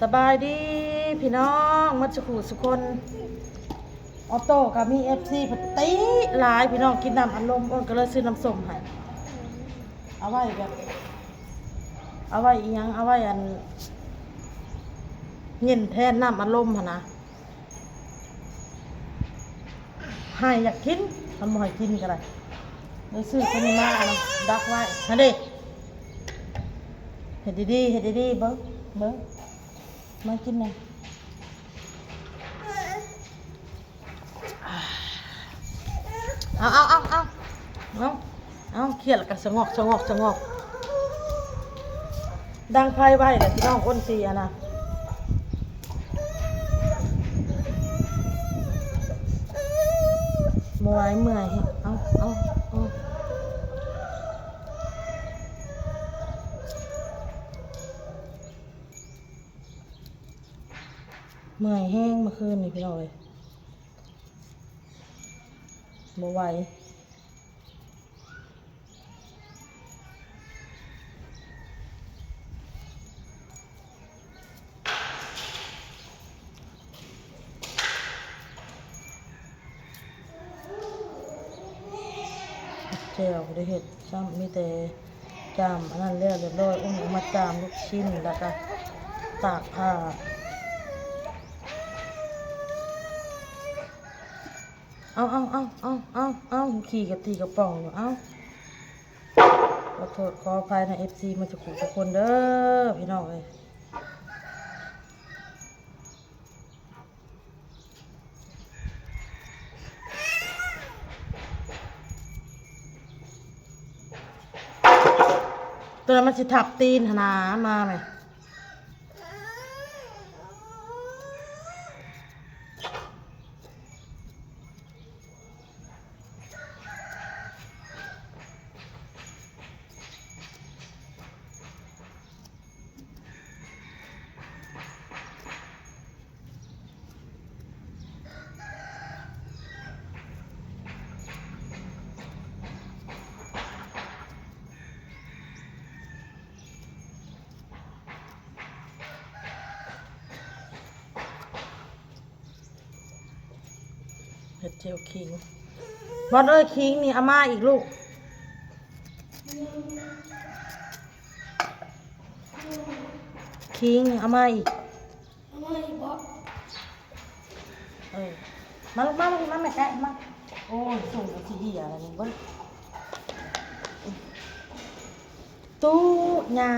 สบายดีพี่น้องมัจจุสุคนออโต้กับมีFCปฏิหลายพี่น้องกินน้ำอัดลมอ้นก็เลยซื้อน้ำส้มให้เอาไว้แบบเอาไว้อีหยังเอาไว้อันเงินแทนน้ำอัดลมหั่นนะให้อยากกินมันบ่ให้กินก็ได้เลยซื้อคนนี้มานะดักไว้นั่นดิเฮ็ดดีๆเฮ็ดดีๆเบิ่งมากินหน่อยเอาเครียดแล้วก็สงบดังไฟไว้แหละพี่น้องอ้นเสียนะเมื่อยเอาเมื่อยแห้งเมื่อคืนนี่พี่น้องเลยบ่ไหวเจียวได้เห็ดซ้ำมีแต่จามอันนั้นเรียบร้อยอุ้มมาจามลูกชิ้นแล้วก็ตากผ้าเอาขี่กับตีกระป๋องอยู่ขอโทษขออภัยนะFCมาจากทุกคนเด้อพี่น้องเลยตัวนั้นมันสิทับตีนหนามาไหมเห็ดเจียวคิงวันเอ้ยคิงนี่อาม่าอีกลูกคิงอาม่าอีกมาลูกมาแม่แกะมาโอ้ยส่งกับทีดีอะไรนี่เบ้ยตู้ยา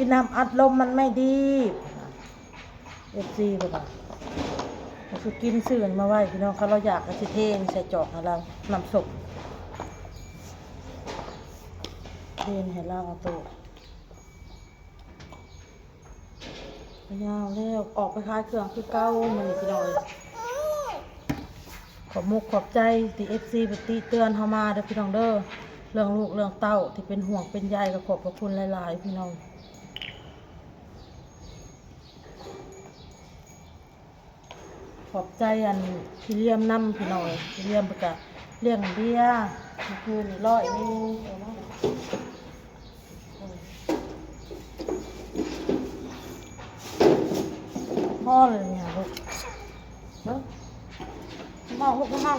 กินน้ำอัดลมมันไม่ดีFCบอกว่าเราคือกินสื่อมาไว้พี่น้องเขาเราอยากกระสิเทนใส่จอกให้เราน้ำศพเทนให้เราเอาตัวยาวแล้วออกไปขายเครื่องคือเก้ามันนี่พี่น้องขอบมุกขอบใจที่ FC ปฏิเตือนเฮามาเด้อพี่น้องเด้อเรื่องลูกเรื่องเต้าที่เป็นห่วงเป็นใยก็ขอบพระคุณหลายๆพี่น้องขอบใจอันที่เลี้ยมน้ำพี่น้อยที่เลี้ยมไปกะเลี้ยงเบี้ยคือ100นึงพ่อเลยเนี่ยลูกมองลูกมอง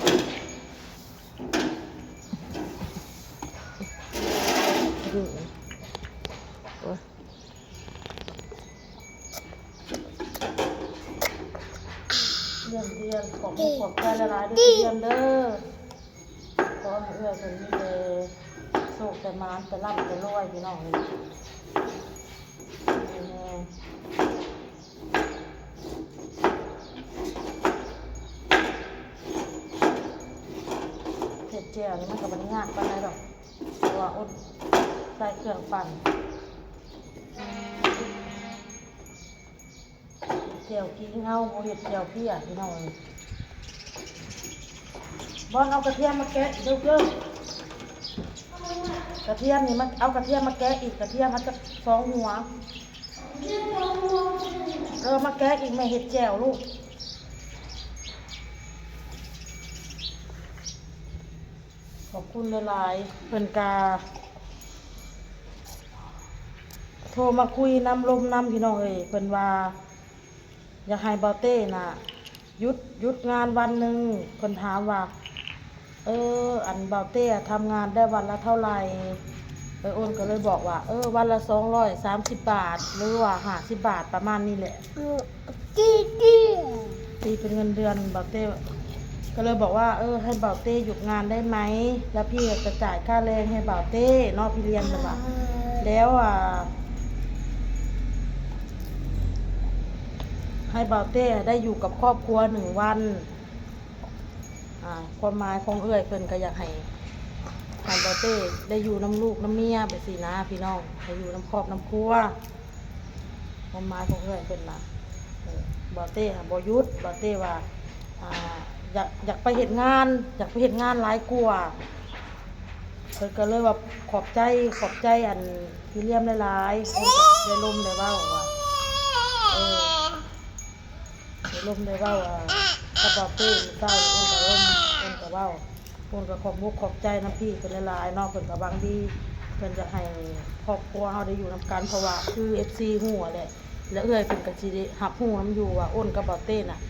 ดูเรียนของขอบใจละลายด้วยเรียนเด้อขอให้เป็นมีแต่โชคแต่มานแต่ร่ำแต่รวยพี่น้องเลยเผ็ดเจียวนี่มันก็ไม่ยากปานใดหรอกเพราะว่าอดใส่เครื่องปั่นเจียวกิ้งเอาโมเห็ดเจียวพี่อ่ะพี่น้องบอลเอากระเทียมมาแกะเด้อ ระเทียมนี่มันเอากระเทียมมาแกะอีกกระเทียมมันจะ2 หัวมาแกะอีกแม่เห็ดแจ่วลูกขอบคุณหลายๆเพิ่นกาโทรมาคุยน้ำลมน้ำพี่น้องเอ้ยเพิ่นว่าอยากให้เบาเต้น่ะหยุดงานวันหนึ่งเพิ่นถามว่าอันเบาเต้ทำงานได้วันละเท่าไหร่อ้นก็เลยบอกว่าวันละ230 บาทหรือว่า50 บาทประมาณนี้แหละตีเป็นเงินเดือนเบาเต้ก็เลยบอกว่าให้เบาเต้หยุดงานได้ไหมแล้วพี่จะจ่ายค่าแรงให้เบาเต้นอกพี่เรียนแบบว่าแล้วให้เบาเต้ได้อยู่กับครอบครัว1 วันความหมายของเพิ่นก็อยากให้เบาเต้ได้อยู่น้ำลูกน้ำเมียไปสินะพี่น้องให้อยู่น้ำครอบน้ำครัวความหมายของเพิ่นนะเบาเต้บ่หยุดเบาเต้ว่าอยากไปเฮ็ดงานหลายกว่าเพิ่นก็เลยว่าขอบใจอันพี่เลี้ยมหลายๆเพิ่นก็ได้ลมได้เว้าว่าได้ลมได้เว้าถ้าเบาเต้เศร้าเพิ่นก็ลมเพิ่นก็เว้าเพิ่นก็ขอบมุกขอบใจน้ำพี่เพิ่นหลายๆเนาะเพิ่นก็บางดีเพิ่นจะให้ครอบครัวเฮาได้อยู่นำกันเพราะว่าคือ FC ฮู้แหละแล้วเพิ่นก็สิได้รับรู้นำอยู่ว่าอ้นกับเบาเต้น่ะ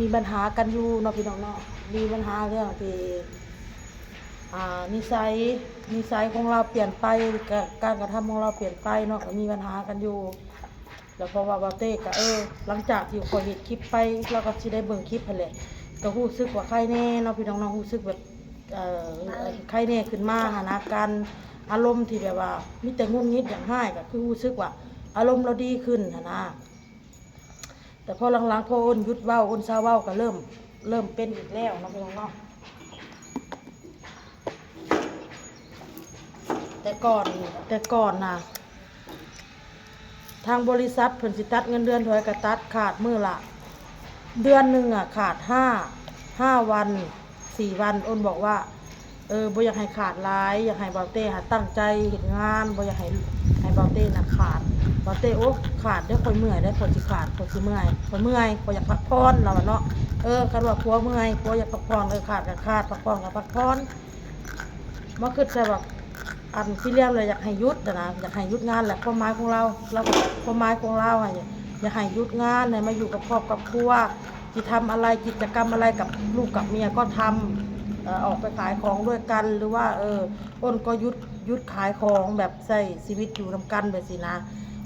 มีปัญหากันอยู่เนาะพี่น้องเนาะมีปัญหาเรื่องที่นิสัยของเราเปลี่ยนไปการกระทำของเราเปลี่ยนไปเนาะก็มีปัญหากันอยู่แล้วเพราะว่าเบาเต้ก็หลังจากที่ขอเห็นคลิปไปเราก็สิได้เบิ่งคลิปนั่นแหละก็รู้สึกว่าใครแน่เนาะพี่น้องรู้สึกแบบใครแน่ขึ้นมาหาการอารมณ์ที่แบบว่ามีแต่งุ่นงิดอย่างง่ายก็คือรู้สึกว่าอารมณ์เราดีขึ้นนะแต่พอหลังๆพออ้นหยุดเว้าอ้นเศร้าเว้าก็เริ่มเป็นอีกแล้วเนาะพี่น้องเนาะแต่ก่อนนะทางบริษัทเพิ่นสิตัดเงินเดือนถอยกระตัดขาดมื้อละเดือนหนึ่งขาด5 วัน 4 วันอ้นบอกว่าบ่อยากให้ขาดหลายอยากให้เบาเต้ตั้งใจเฮ็ดงานบ่อยากให้เบาเต้ขาดเบาเต้ขาดได้ค่อยเมื่อยได้ค่อยสิขาดค่อยสิเมื่อยค่อยอยากพักผ่อนเราเนาะคันว่าผัวเมื่อยผัวอยากพักผ่อนขาดก็ขาดพักผ่อนก็พักผ่อนมาคิดใส่ว่าอันที่เรียกเลยอยากให้หยุดนะอยากให้หยุดงานแหละความหมายของเราความหมายของเราอยากให้หยุดงานมาอยู่กับครอบกับครัวที่ทำอะไรกิจกรรมอะไรกับลูกกับเมียก็ทำออกไปขายของด้วยกันหรือว่าอ้นก็หยุดขายของแบบใส่ชีวิตอยู่นํกันแบบสินะ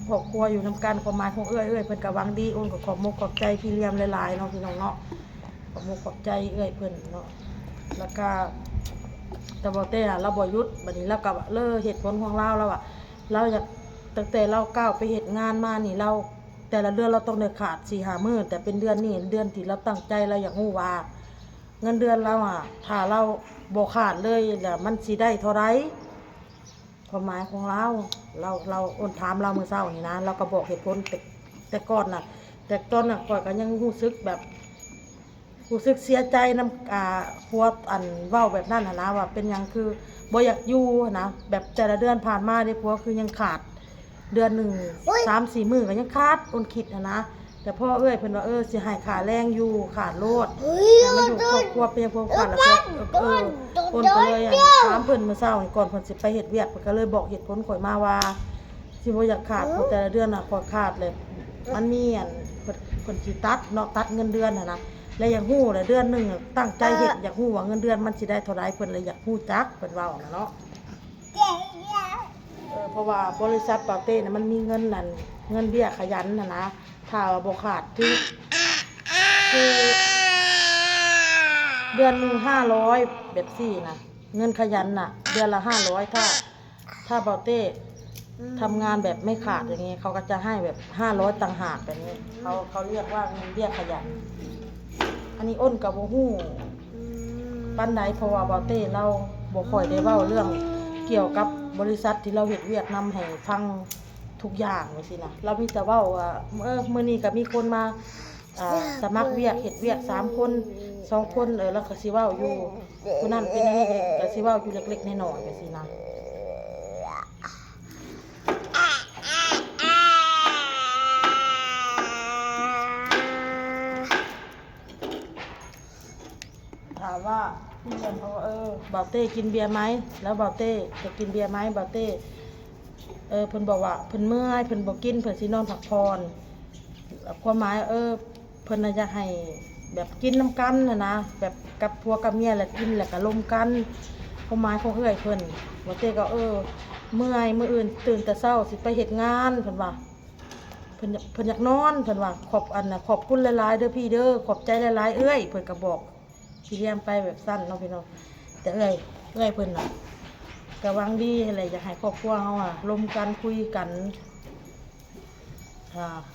ครอบครัวอยู่นํกันความหมายของเพิ่นก็หวังดีอ้นก็ขอบมุกขอบใจพี่เลี้ยมหลายๆเนาะพี่น้องเนาะขอบมุกขอบใจเพิ่นเนาะแล้วก็แต่เบาเต้เราบ่หยุดบัดนี้เราก็เหตุผลของเราเราอยากตั้งแต่เราก้าวไปเหตุงานมานี่เราแต่ละเดือนเราต้องได้ขาด4-5 มื้อแต่เป็นเดือนนี้เดือนที่เราตั้งใจเราอยากรู้ว่าเงินเดือนเราถ้าเราบ่ขาดเลยแล้วมันสิได้เท่าไรความหมายของเราอ้นถามเราเมื่อเช้านี่นะเราก็บอกเหตุผลแต่ก่อนแต่ตอนก่อนก็ยังรู้สึกเสียใจน้ำผัวอันเว้าแบบนั้นนะว่าเป็นยังคือบ่อยากอยู่นะแบบแต่ละเดือนผ่านมาได้ผัวคือยังขาดเดือนหนึ่ง3-4 มื้อก็ยังขาดอ้นคิดนะแต่พ่อเพิ่นว่าสิให้ขาแรงอยู่ขาดโลดมาอยู่ครอบครัวเป็นพวกกันแล้วอ้นก็เลยถามเพิ่นเมื่อเช้าก่อนเพิ่นสิไปเฮ็ดเวียกเพิ่นก็เลยบอกเหตุผลข่อยมาว่าสิบ่อยากขาดแต่ละเดือนข่อยขาดเลยมันมีอันเพิ่นสิตัดเงินเดือนนะแล้วอยากฮู้เลยเดือนหนึ่งตั้งใจเฮ็ดอยากฮู้ว่าเงินเดือนมันสิได้เท่าไรเพิ่นเลยอยากฮู้จักเพิ่นเว้าเนาะเพราะว่าบริษัทเปาเต้มันมีเงินเบี้ยขยันนะถ้าบ่ขาดคือเดือนนึง500แบบซี่นะเงินขยันเดือนละ500ถ้าเปาเต้ทำงานแบบไม่ขาดอย่างงี้เขาก็จะให้แบบ500ต่างหากแบบนี้เขาเรียกว่าเงินเบี้ยขยันอันนี้อ้นกับบ่ฮู้ปานใดเพราะว่าเบาเต้เราบ่ค่อยได้เว้าเรื่องเกี่ยวกับบริษัทที่เราเฮ็ดเวียกนำให้ฟังทุกอย่างจังซี่นะเรามีแต่เว้าว่ามื้อนี้ก็มีคนมาสมัครเวียกเฮ็ดเวียก3 คน2 คนแล้วก็สิเว้าอยู่ผู้นั้นเป็นนี่ก็สิเว้าอยู่เล็กๆน้อยๆจังซี่นะ แบบว่าพี่เรียนเขาว่าบ่าวเต้กินเบียร์ไหมแล้วบ่าวเต้จะกินเบียร์ไหมบ่าวเต้เพิ่นบอกว่าเพิ่นเมื่อยเพิ่นบ่กินเพิ่นสินอนพักผ่อนความหมายเพิ่นน่ะอยากให้แบบกินน้ำกันนะแบบกับผัวกับเมียแหละกินแล้วก็ลมกันความหมายของเอื้อยเพิ่นบ่าวเต้ก็เมื่อยมื้ออื่นตื่นแต่เช้าสิไปเฮ็ดงานเพิ่นว่าเพิ่นอยากนอนเพิ่นว่าขอบคุณหลายๆเด้อพี่เด้อขอบใจหลายๆเอื้อยเพิ่นก็บอกพี่เลี้ยงไปแบบสั้นเนาะพี่น้องแต่เอื้อยเพิ่นน่ะก็หวังดีอะไรอยากให้ครอบครัวเฮาร่วมกันคุยกัน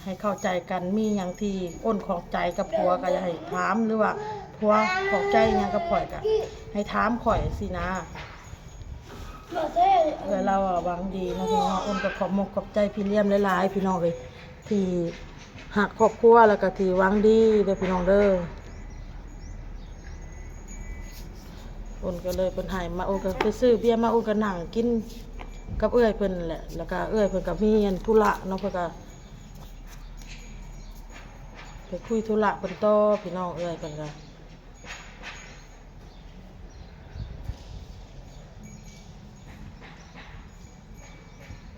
ให้เข้าใจกันมีหยังที่อ้นของใจกับผัวก็อยากให้ถามหรือว่าผัวของใจหยังกับข่อยก็ให้ถามข่อยสินะเราหวังดีนะพี่น้องอ้นก็ขอบมกขอบใจพี่เลี้ยมหลายๆพี่น้องเลยที่หักครอบครัวแล้วก็ที่หวังดีเด้อพี่น้องเด้ออ้นก็เลยเพิ่นให้มาอ้นก็ไปซื้อเบียร์มาอ้นก็นั่งกินกับเอื้อยเพิ่นแหละแล้วก็เอื้อยเพิ่นก็มีธุระเนาะเพิ่นก็ไปคุยธุระเพิ่นต่อพี่น้องเอื้อยเพิ่นก็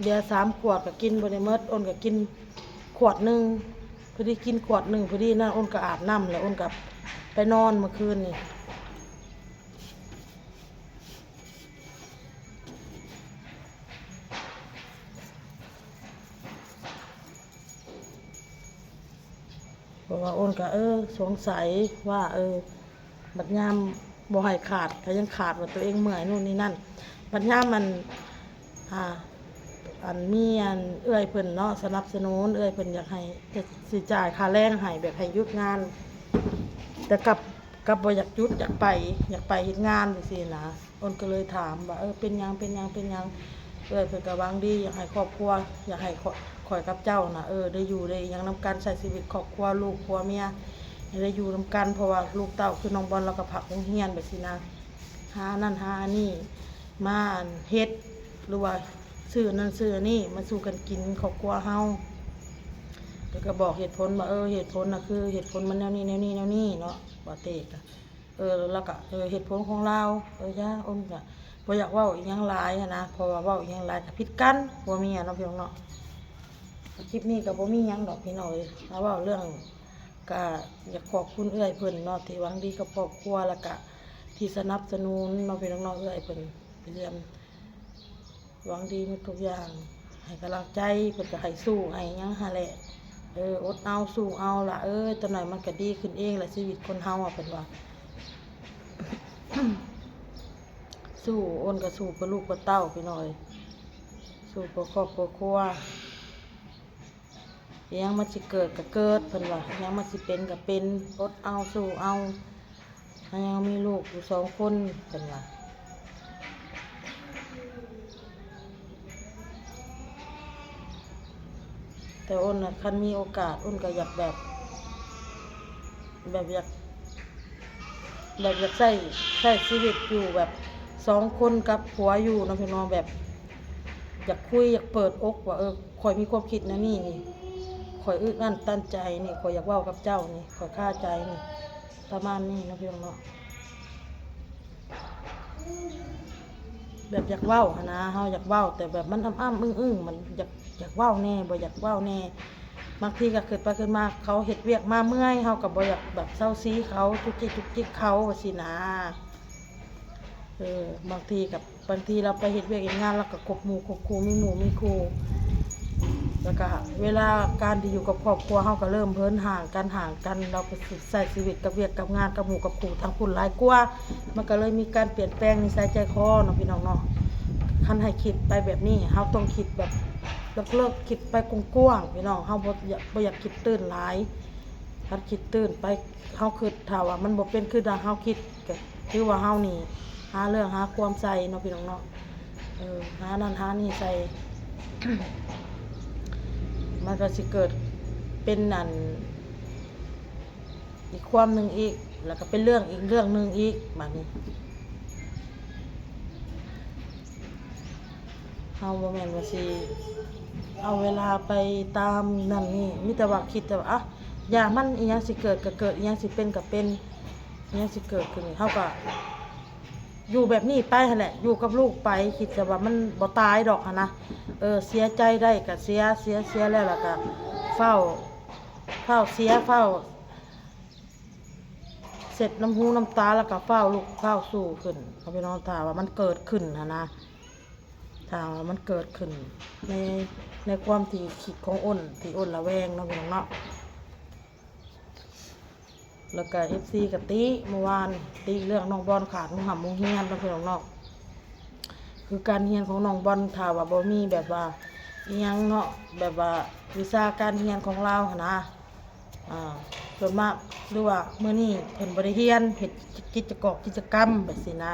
เบียร์3 ขวดก็กินบ่ได้หมดอ้นก็กินขวดนึงพอดีกินขวดนึงพอดีนั่นอ้นก็อาบน้ำแล้วอ้นก็ไปนอนเมื่อคืนนี่เพราะว่าอ้นก็สงสัยว่าบัดยามบ่ให้ขาดก็ยังขาดว่าตัวเองเมื่อยนู่นนี่นั่นบัดยามมันอันมีเอื้อยเพิ่นเนาะสนับสนุนเอื้อยเพิ่นอยากให้จะสิจ่ายค่าแรงให้แบบให้หยุดงานแต่กับบ่อยากหยุดอยากไปเฮ็ดงานจังซี่นะอ้นก็เลยถามว่าเป็นหยังเอื้อยเพิ่นก็หวังดีอยากให้ครอบครัวอยากให้ข่อยกับเจ้าน่ะได้อยู่ได้หยังนำกันใช้ชีวิตครอบครัวลูกผัวเมียได้อยู่นำกันเพราะว่าลูกเต้าคือน้องบอลเราก็พักโรงเรียนแบบซี่นะหานั่นหานี่มาเฮ็ดหรือว่าซื้อนั่นซื้อนี่มาสู่กันกินครอบครัวเฮาแล้วก็บอกเหตุผลว่าเหตุผลน่ะคือเหตุผลมันแนวนี้เนาะว่าเตกแล้วก็เหตุผลของเราย่าอ้นก็บ่อยากเว้าอีหยังหลายนะเพราะว่าเว้าอีหยังหลายก็ผิดกันผัวเมียเนาะพี่น้องเนาะคลิปนี้ก็บ่มีหยังดอกพี่น้องถ้าเว้าเรื่องก็อยากขอบคุณเอื้อยเพิ่นเนาะที่หวังดีกับครอบครัวแล้วก็ที่สนับสนุนเนาะพี่น้องเอื้อยเพิ่นเรียนหวังดีหมดทุกอย่างให้กำลังใจเพิ่นก็ให้สู้ให้หยังหาแหละอดเอาสู้เอาล่ะตอนไหนมันก็ดีขึ้นเองแหละชีวิตคนเฮาเพิ่นว่า สู้อ้นก็สู้เพื่อลูกเพื่อเต้าพี่น้อยสู้เพื่อครอบครัวยังมันสิเกิดก็เกิดเพิ่นว่ายังมันสิเป็นก็เป็นอดเอาสู้เอายังมีลูกอยู่2 คนเพิ่นว่าแต่อ้นน่ะคันมีโอกาสอ้นก็อยากแบบอยากใช้ชีวิตอยู่แบบ2 คนกับผัวอยู่นะพี่น้องแบบอยากคุยอยากเปิดอกว่าข่อยมีความคิดนะนี่ข่อยอึดอั้นตันใจนี่ข่อยอยากเว้ากับเจ้านี่ข่อยคาใจนี่ประมาณนี้นะพี่น้องเนาะแบบอยากเว้านะเฮาอยากเว้าแต่แบบมันอ้ำอึ้งมันอยากเว้าแน่บ่อยากเว้าแน่บางทีก็เกิดไปเกิดมาเขาเฮ็ดเวียกมาเมื่อยเฮาก็บ่อยากแบบเซาซีเขาจุกจิกเขาว่าสินะบางทีเราไปเฮ็ดเวียกเฮ็ดงานแล้วก็คบหมู่คบครูมีหมู่มีครูแล้วก็เวลาการที่อยู่กับครอบครัวเฮาก็เริ่มเพิ่นห่างกันเราไปใช้ชีวิตกับเวียกกับงานกับหมู่กับครูทั้งคุณหลายกว่ามันก็เลยมีการเปลี่ยนแปลงนิสัยใจคอเนาะพี่น้องเนาะคันให้คิดไปแบบนี้เฮาต้องคิดแบบเลิกคิดไปกว้างๆพี่น้องเฮาบ่อยากคิดตื่นหลายคันคิดตื่นไปเฮาคิดถ้าว่ามันบ่เป็นคือดังเฮาคิดก็คือว่าเฮานี่หาเรื่องหาความใส่เนาะพี่น้องเนาะหานั่นหานี่ใส่ มันก็สิเกิดเป็นนั่นอีกความหนึ่งอีกแล้วก็เป็นเรื่องอีกเรื่องหนึ่งอีกแบบนี้เฮาบ่แม่นว่าสิเอาเวลาไปตามนั่นนี่มีแต่ว่าคิดแต่ว่าอย่ามันอีหยังสิเกิดก็เกิดอีหยังสิเป็นก็เป็น เนี่ยสิเกิดขึ้นเฮาก็อยู่แบบนี้ไปหั่นแหละอยู่กับลูกไปคิดแต่ว่ามันบ่ตายดอกหันนะเสียใจได้ก็เสียแล้วล่ะก็เฝ้าเสียเฝ้าเสร็จน้ำหูน้ำตาแล้วก็เฝ้าลูกเฝ้าสู้ขึ้นเอาไปนอนถามว่ามันเกิดขึ้นนะถามว่ามันเกิดขึ้นในความที่คิดของอ้นที่อ้นระแวงเนาะพี่น้องเนาะแล้วก็ FC กับติเมื่อวานติเรื่องน้องบอลขาดมุงหำมุงเฮียนเนาะพี่น้องเนาะคือการเรียนของน้องบอลถ้าว่าบ่มีแบบว่าอีหยังเนาะแบบว่าวิชาการเรียนของเราหั่นนะส่วนมากหรือว่ามื้อนี้เพิ่นบ่ได้เรียนเฮ็ดกิจกรรมแบบสินะ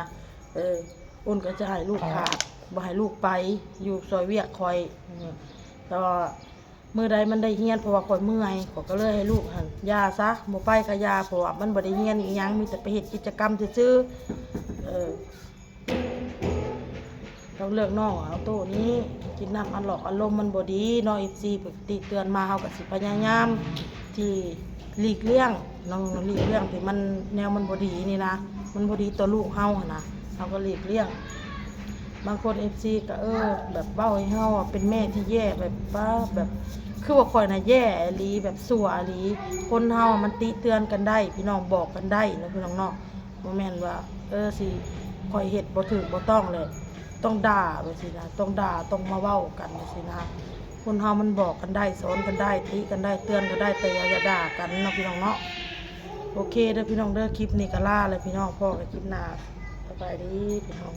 อ้นก็จะให้ลูกขาดบ่ให้ลูกไปอยู่ซอยเวียกคอยแต่ว่ามื้อใดมันได้เรียนเพราะว่าข่อยเมื่อยข่อยก็เลยให้ลูกหั่นยาซะบ่ไปก็ยาเพราะว่ามันบ่ได้เรียนอีหยังมีแต่ไปเฮ็ดกิจกรรมซื่อเราเลือกน้องเอาโตนี้กินน้ำอันหลอกอารมณ์มันบ่ดีน้องFCปกติเตือนมาเฮาก็สิพยายามที่หลีกเลี่ยงน้องหลีกเลี่ยงที่มันแนวมันบ่ดีนี่นะมันบ่ดีต่อลูกเฮาหั่นนะเฮาก็หลีกเลี่ยงบางคน FC ก็แบบเว้าให้เฮาเป็นแม่ที่แย่แบบป้าแบบคือว่าข่อยน่ะแย่อีหลีแบบสั่วอีหลีคนเฮามันติเตือนกันได้พี่น้องบอกกันได้นะพี่น้องเนาะบ่แม่นว่าสิข่อยเฮ็ดบ่ถูกบ่ต้องเลยต้องด่าไปสินะต้องด่าต้องมาเว้ากันไปสินะคนเฮามันบอกกันได้สอนกันได้ติกันได้เตือนกันได้แต่อย่าด่ากันเนาะพี่น้องเนาะโอเคเด้อพี่น้องเด้อคลิปนี้ก็ลาเลยพี่น้องพ่อกับคลิปหน้าสบายดีพี่น้อง